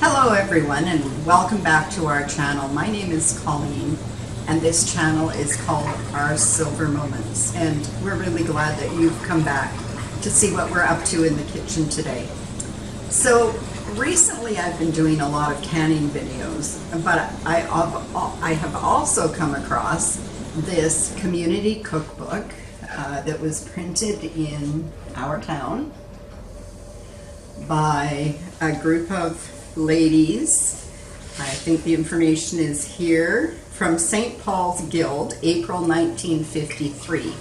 Hello everyone and welcome back to our channel. My name is Colleen and this channel is called Our Silver Moments, and we're really glad that you've come back to see what we're up to in the kitchen today. So recently I've been doing a lot of canning videos, but I have also come across this community cookbook that was printed in our town by a group of ladies. I think the information is here, from St. Paul's Guild, April 1953.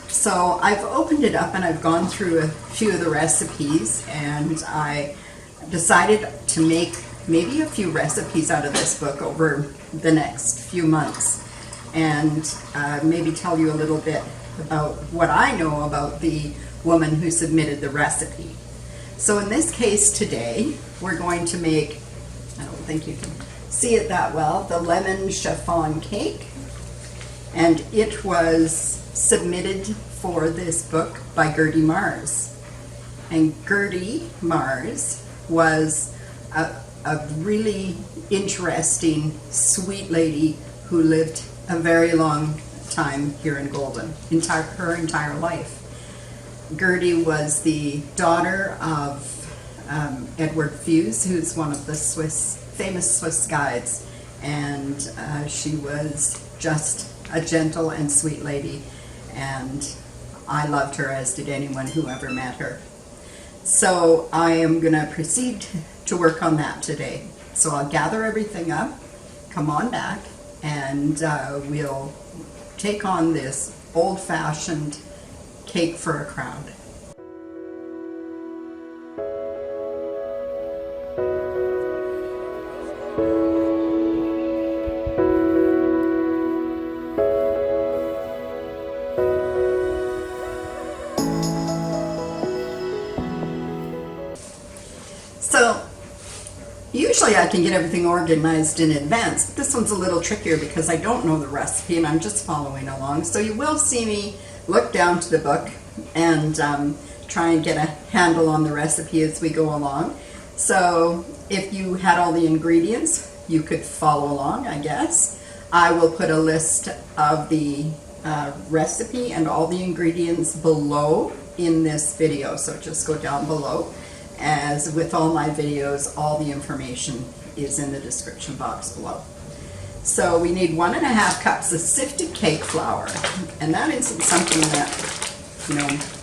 So I've opened it up and I've gone through a few of the recipes, and I decided to make maybe a few recipes out of this book over the next few months, and maybe tell you a little bit about what I know about the woman who submitted the recipe. So in this case today, we're going to make, I don't think you can see it that well, the lemon chiffon cake. And it was submitted for this book by Gertie Marrs. And Gertie Marrs was a really interesting, sweet lady who lived a very long time here in Golden, her entire life. Gertie was the daughter of Edward Fuse, who's one of the famous Swiss guides, and she was just a gentle and sweet lady, and I loved her, as did anyone who ever met her. So I am going to proceed to work on that today. So I'll gather everything up, come on back, and we'll take on this old-fashioned cake for a crowd. So usually I can get everything organized in advance, but this one's a little trickier because I don't know the recipe and I'm just following along. So you will see me look down to the book and try and get a handle on the recipe as we go along. So if you had all the ingredients, you could follow along, I guess. I will put a list of the recipe and all the ingredients below in this video, so just go down below. As with all my videos, all the information is in the description box below. So we need 1.5 cups of sifted cake flour, and that isn't something that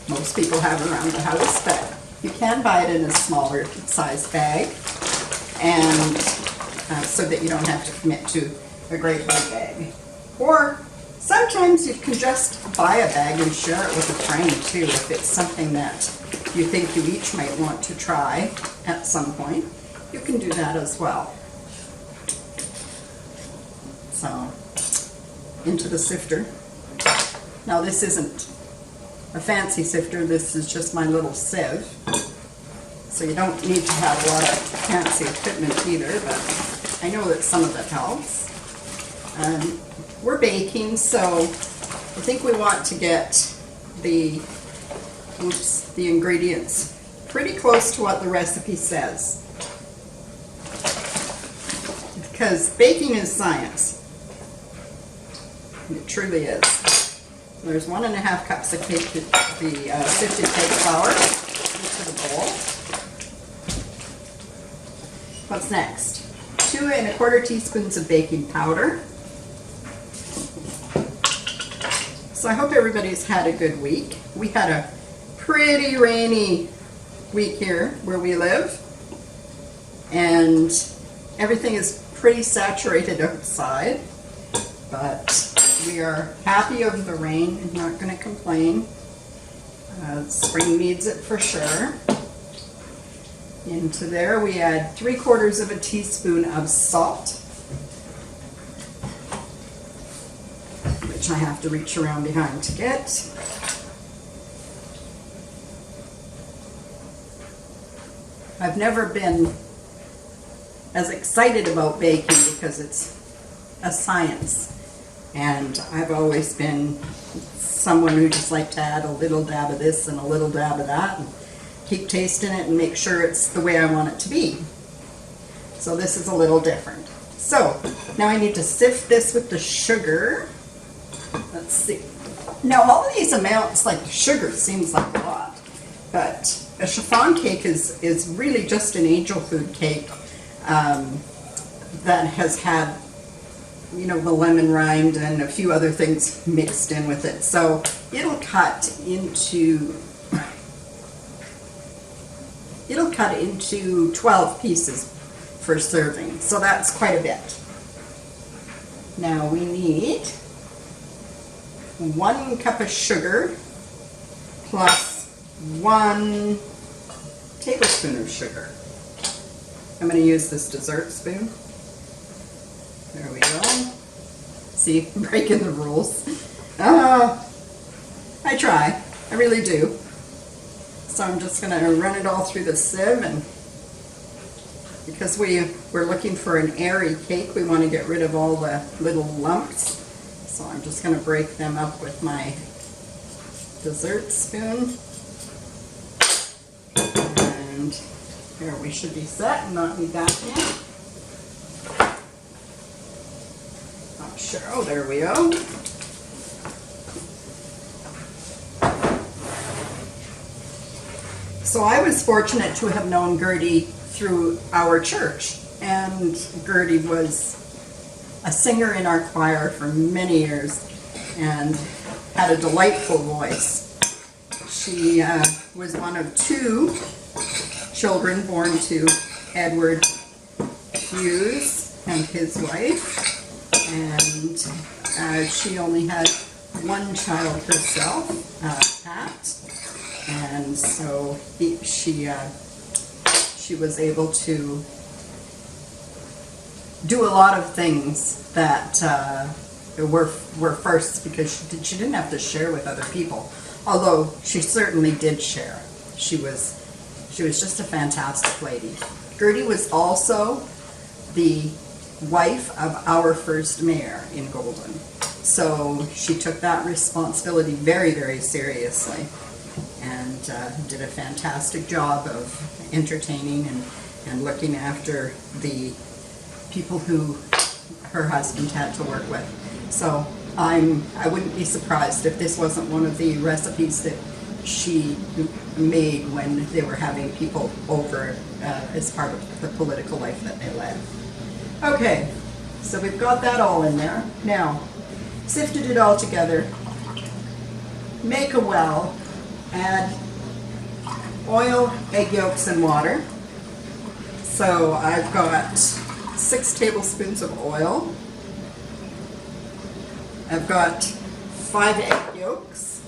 most people have around the house, but you can buy it in a smaller size bag, and so that you don't have to commit to a great big bag. Or sometimes you can just buy a bag and share it with a friend too, if it's something that you think you each might want to try at some point. You can do that as well. So, into the sifter. Now this isn't a fancy sifter, this is just my little sieve. So you don't need to have a lot of fancy equipment either, but I know that some of it helps. We're baking, so I think we want to get the ingredients pretty close to what the recipe says, because baking is science. It truly is. So there's 1.5 cups of cake, the sifted cake flour into the bowl. What's next? 2¼ teaspoons of baking powder. So I hope everybody's had a good week. We had a pretty rainy week here where we live, and everything is pretty saturated outside, but we are happy over the rain and not going to complain. Spring needs it for sure. Into there we add 3/4 teaspoon of salt, which I have to reach around behind to get. I've never been as excited about baking because it's a science, and I've always been someone who just liked to add a little dab of this and a little dab of that and keep tasting it and make sure it's the way I want it to be. So this is a little different. So now I need to sift this with the sugar. Let's see. Now all of these amounts, like sugar seems like a lot, but a chiffon cake is really just an angel food cake that has had, you know, the lemon rind and a few other things mixed in with it. So it'll cut into 12 pieces for serving. So that's quite a bit. Now we need 1 cup of sugar plus 1 tablespoon of sugar. I'm going to use this dessert spoon. There we go. See, breaking the rules. I try. I really do. So I'm just going to run it all through the sieve, and because we're looking for an airy cake, we want to get rid of all the little lumps. So I'm just going to break them up with my dessert spoon. And here we should be set and not need that yet. Not sure. Oh, there we go. So I was fortunate to have known Gertie through our church, and Gertie was a singer in our choir for many years and had a delightful voice. She was one of 2 children born to Edward Hughes and his wife, and she only had 1 child herself, Pat, and so she was able to do a lot of things that were firsts, because she didn't have to share with other people, although she certainly did share. She was just a fantastic lady. Gertie was also the wife of our first mayor in Golden, so she took that responsibility very, very seriously, and did a fantastic job of entertaining and looking after the people who her husband had to work with. So I wouldn't be surprised if this wasn't one of the recipes that she made when they were having people over as part of the political life that they led. Okay, so we've got that all in there. Now, sifted it all together, make a well, add oil, egg yolks, and water. So I've got 6 tablespoons of oil. I've got 5 egg yolks.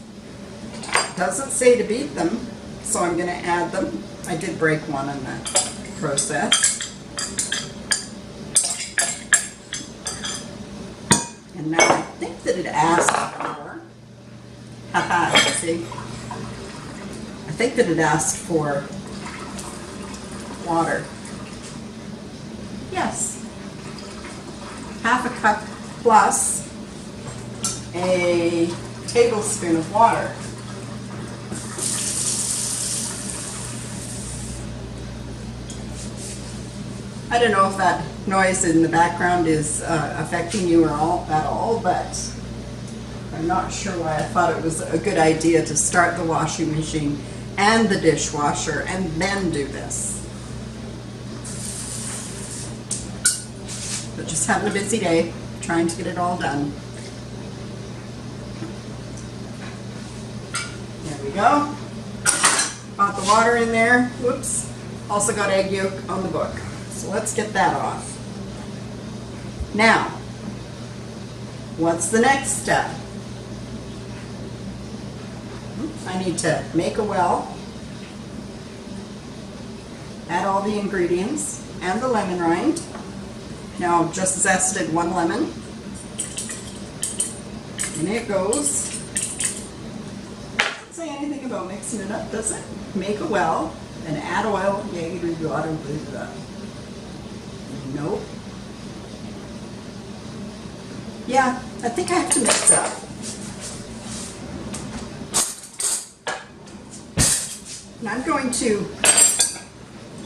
Doesn't say to beat them, so I'm going to add them. I did break one in that process. And now I think that it asked for, see? I think that it asked for water. Yes. Half a cup plus a tablespoon of water. I don't know if that noise in the background is affecting you at all, but I'm not sure why I thought it was a good idea to start the washing machine and the dishwasher and then do this. But just having a busy day, trying to get it all done. There we go. Got the water in there. Whoops. Also got egg yolk on the book. So let's get that off. Now, what's the next step? I need to make a well, add all the ingredients and the lemon rind. Now I've just zested 1 lemon. And it goes. Doesn't say anything about mixing it up, does it? Make a well and add oil, egg, water, blah, blah. Nope. Yeah, I think I have to mix it up. And I'm going to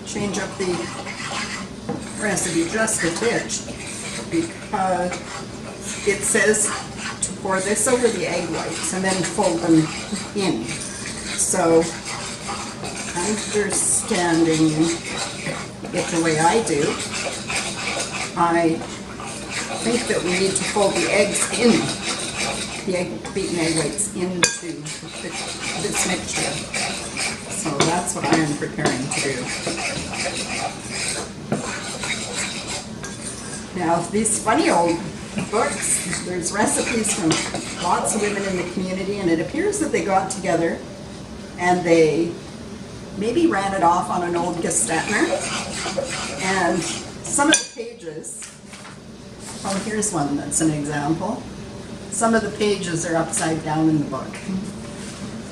change up the recipe just a titch because it says to pour this over the egg whites and then fold them in. So understanding it the way I do, I think that we need to fold the eggs in, the beaten egg whites into this mixture. So that's what I am preparing to do. Now these funny old books, there's recipes from lots of women in the community, and it appears that they got together and they maybe ran it off on an old Gestetner, and some of the pages, oh here's one that's an example, some of the pages are upside down in the book,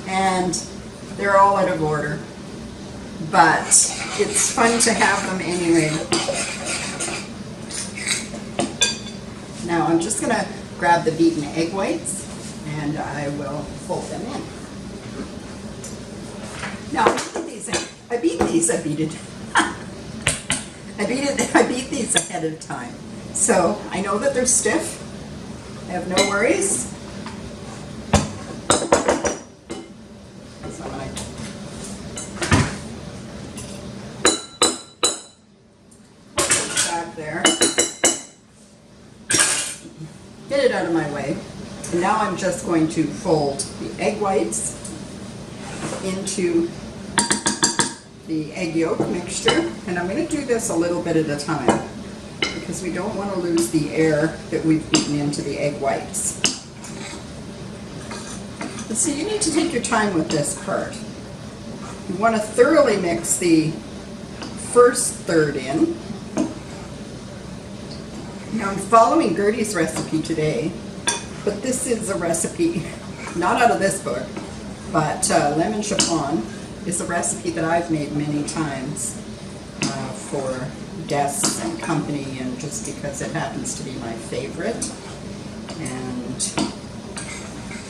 and they're all out of order, but it's fun to have them anyway. Now I'm just going to grab the beaten egg whites and I will fold them in. Now I beat these ahead of time. So I know that they're stiff. I have no worries. So I'm going to put this back there. Get it out of my way. And now I'm just going to fold the egg whites into the egg yolk mixture, and I'm going to do this a little bit at a time because we don't want to lose the air that we've beaten into the egg whites. And so you need to take your time with this part. You want to thoroughly mix the first third in. Now I'm following Gertie's recipe today, but this is a recipe not out of this book, but lemon chiffon is a recipe that I've made many times for guests and company, and just because it happens to be my favorite. And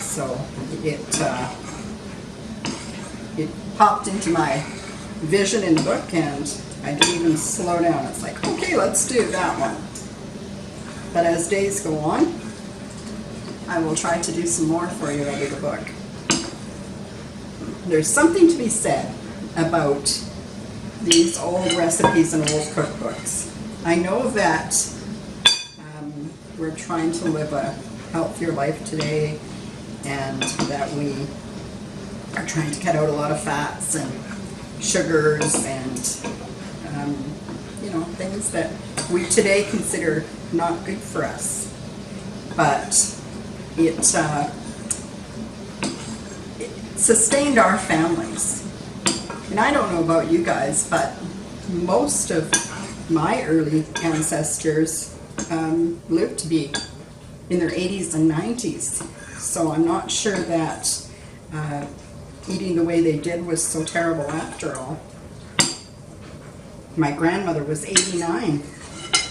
so it popped into my vision in the book, and I didn't even slow down. It's like, okay, let's do that one. But as days go on, I will try to do some more for you out of the book. There's something to be said about these old recipes and old cookbooks. I know that we're trying to live a healthier life today, and that we are trying to cut out a lot of fats and sugars and you know, things that we today consider not good for us. But it sustained our families. And I don't know about you guys, but most of my early ancestors lived to be in their 80s and 90s. So I'm not sure that eating the way they did was so terrible after all. My grandmother was 89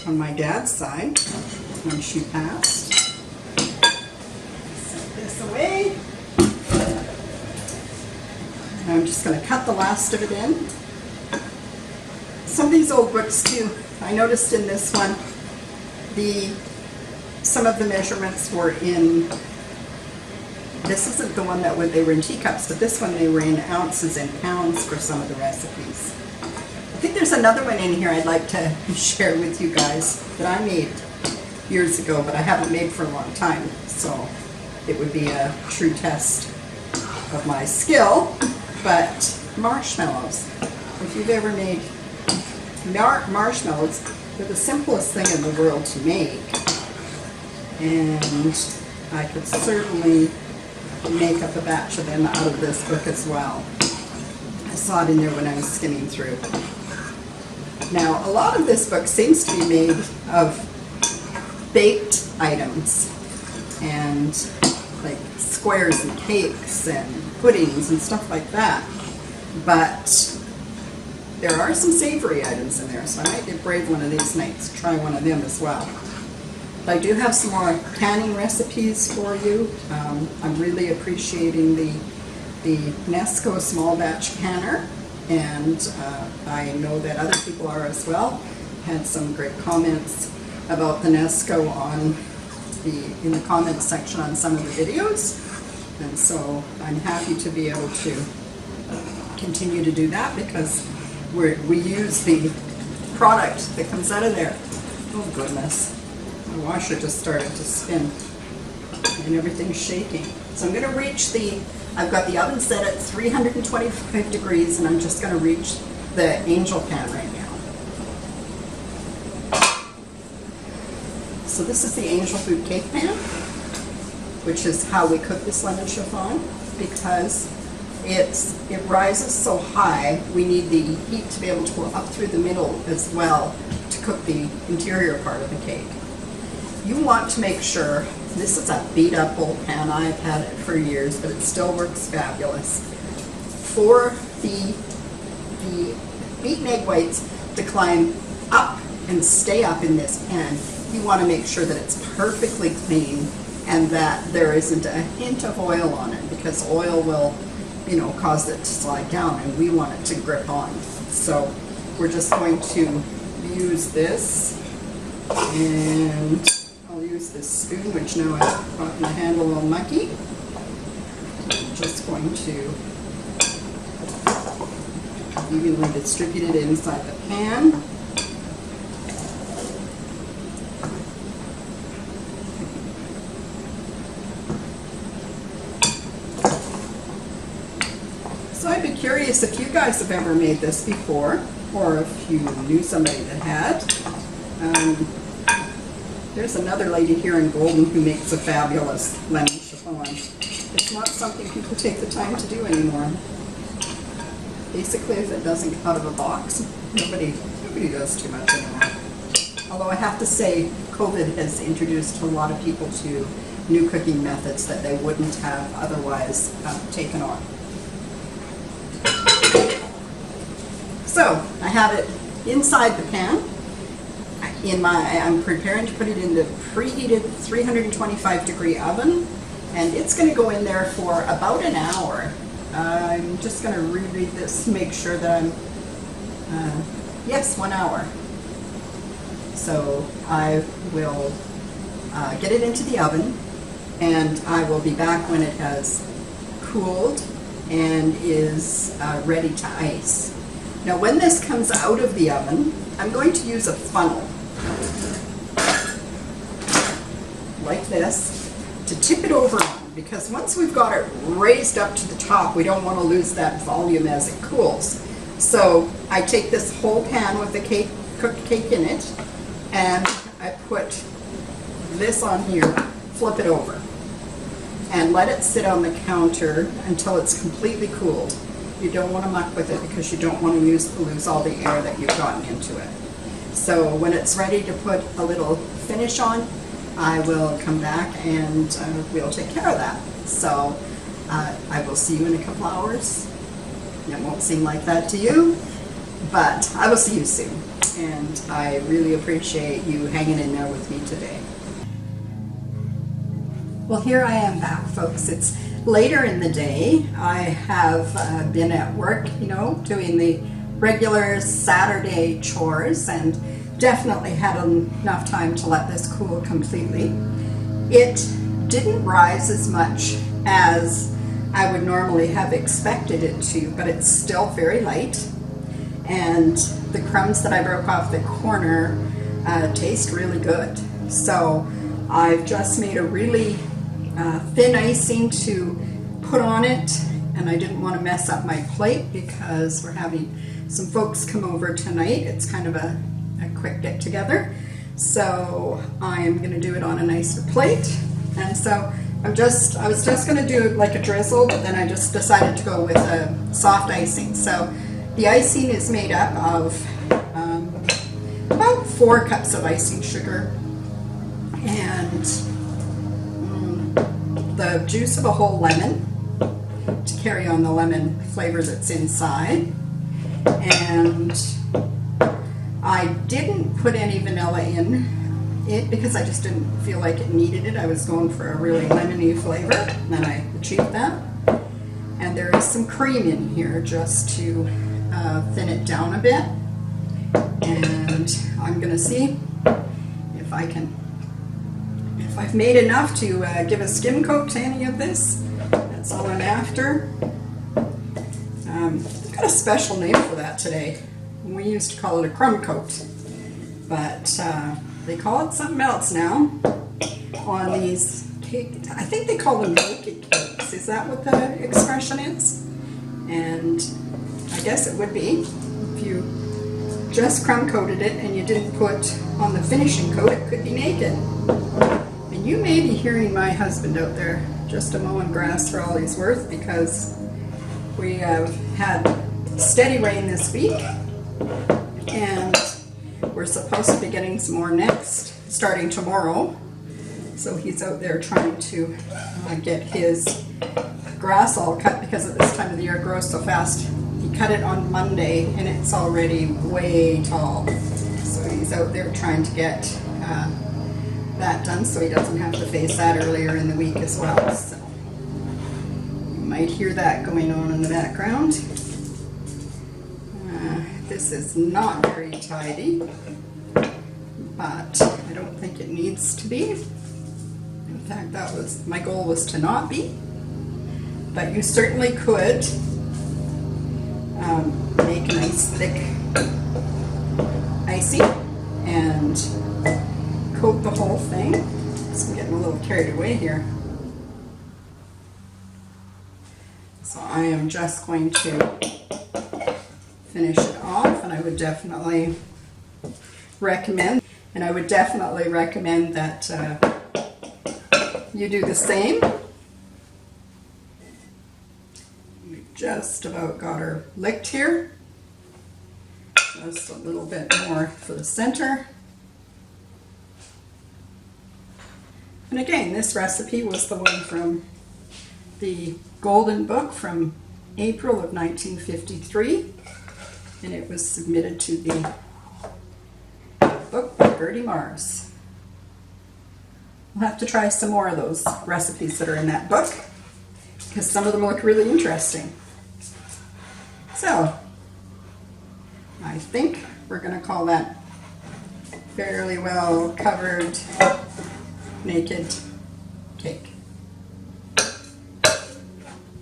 on my dad's side when she passed. Set this away. I'm just going to cut the last of it in. Some of these old books too, I noticed in this one, some of the measurements were in, this isn't the one that they were in teacups, but this one they were in ounces and pounds for some of the recipes. I think there's another one in here I'd like to share with you guys that I made years ago, but I haven't made for a long time, so it would be a true test of my skill. But marshmallows, if you've ever made marshmallows, they're the simplest thing in the world to make, and I could certainly make up a batch of them out of this book as well. I saw it in there when I was skimming through. Now, a lot of this book seems to be made of baked items, and like squares and cakes and puddings and stuff like that. But there are some savory items in there, so I might get brave one of these nights, try one of them as well. But I do have some more canning recipes for you. I'm really appreciating the Nesco small batch canner, and I know that other people are as well. had some great comments about the Nesco in the comments section on some of the videos, and so I'm happy to be able to continue to do that because we use the product that comes out of there. Oh goodness, my washer just started to spin and everything's shaking. So I'm going to reach I've got the oven set at 325 degrees and I'm just going to reach the angel pan right now. So this is the angel food cake pan, which is how we cook this lemon chiffon. Because it rises so high, we need the heat to be able to go up through the middle as well to cook the interior part of the cake. You want to make sure, this is a beat up old pan, I've had it for years, but it still works fabulous. For the beaten egg whites to climb up and stay up in this pan, you want to make sure that it's perfectly clean and that there isn't a hint of oil on it, because oil will, cause it to slide down and we want it to grip on. So we're just going to use this, and I'll use this spoon, which now I've got my hand a little mucky. I'm just going to evenly distribute it inside the pan. So I'd be curious if you guys have ever made this before, or if you knew somebody that had. There's another lady here in Golden who makes a fabulous lemon chiffon. It's not something people take the time to do anymore. Basically, if it doesn't come out of a box, nobody does too much anymore. Although I have to say, COVID has introduced a lot of people to new cooking methods that they wouldn't have otherwise taken on. So I have it inside the pan. I'm preparing to put it in the preheated 325 degree oven, and it's going to go in there for about an hour. I'm just going to reread this, make sure that yes, 1 hour. So I will get it into the oven, and I will be back when it has cooled and is ready to ice. Now when this comes out of the oven, I'm going to use a funnel like this to tip it over on, because once we've got it raised up to the top, we don't want to lose that volume as it cools. So I take this whole pan with the cooked cake in it, and I put this on here, flip it over, and let it sit on the counter until it's completely cooled. You don't want to muck with it because you don't want to lose all the air that you've gotten into it. So when it's ready to put a little finish on, I will come back and we'll take care of that. So I will see you in a couple hours. It won't seem like that to you, but I will see you soon. And I really appreciate you hanging in there with me today. Well, here I am back, folks. It's later in the day. I have been at work, doing the regular Saturday chores, and definitely had enough time to let this cool completely. It didn't rise as much as I would normally have expected it to, but it's still very light. And the crumbs that I broke off the corner taste really good. So I've just made a really thin icing to put on it, and I didn't want to mess up my plate because we're having some folks come over tonight. It's kind of a quick get together, so I'm going to do it on a nicer plate. And so I was just going to do it like a drizzle, but then I just decided to go with a soft icing. So the icing is made up of about 4 cups of icing sugar and the juice of a whole lemon to carry on the lemon flavor that's inside. And I didn't put any vanilla in it because I just didn't feel like it needed it. I was going for a really lemony flavor, and I achieved that. And there is some cream in here just to thin it down a bit. And I'm gonna see if I've made enough to give a skim coat to any of this. That's all I'm after. I've got a special name for that today. We used to call it a crumb coat, but they call it something else now on these cake. I think they call them baking cakes. Is that what the expression is? And I guess it would be if you just crumb coated it and you didn't put on the finishing coat, it could be naked. And you may be hearing my husband out there just a mowing grass for all he's worth, because we have had steady rain this week and we're supposed to be getting some more next starting tomorrow. So he's out there trying to get his grass all cut, because at this time of the year it grows so fast. He cut it on Monday and it's already way tall. So he's out there trying to get that done so he doesn't have to face that earlier in the week as well. So you might hear that going on in the background. This is not very tidy, but I don't think it needs to be. In fact, that was my goal, was to not be. But you certainly could make a nice thick icing and coat the whole thing. So I'm getting a little carried away here. So I am just going to finish it off, and I would definitely recommend that you do the same. We just about got her licked here. Just a little bit more for the center. And again, this recipe was the one from the Golden Book from April of 1953, and it was submitted to the book by Gertie Marrs. We'll have to try some more of those recipes that are in that book, because some of them look really interesting. So I think we're going to call that fairly well covered naked cake.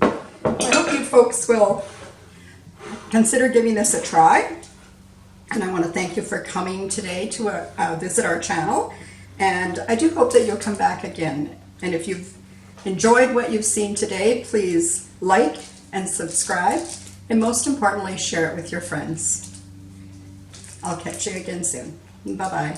I hope you folks will consider giving this a try, and I want to thank you for coming today to visit our channel, and I do hope that you'll come back again. And if you've enjoyed what you've seen today, please like and subscribe, and most importantly, share it with your friends. I'll catch you again soon. Bye-bye.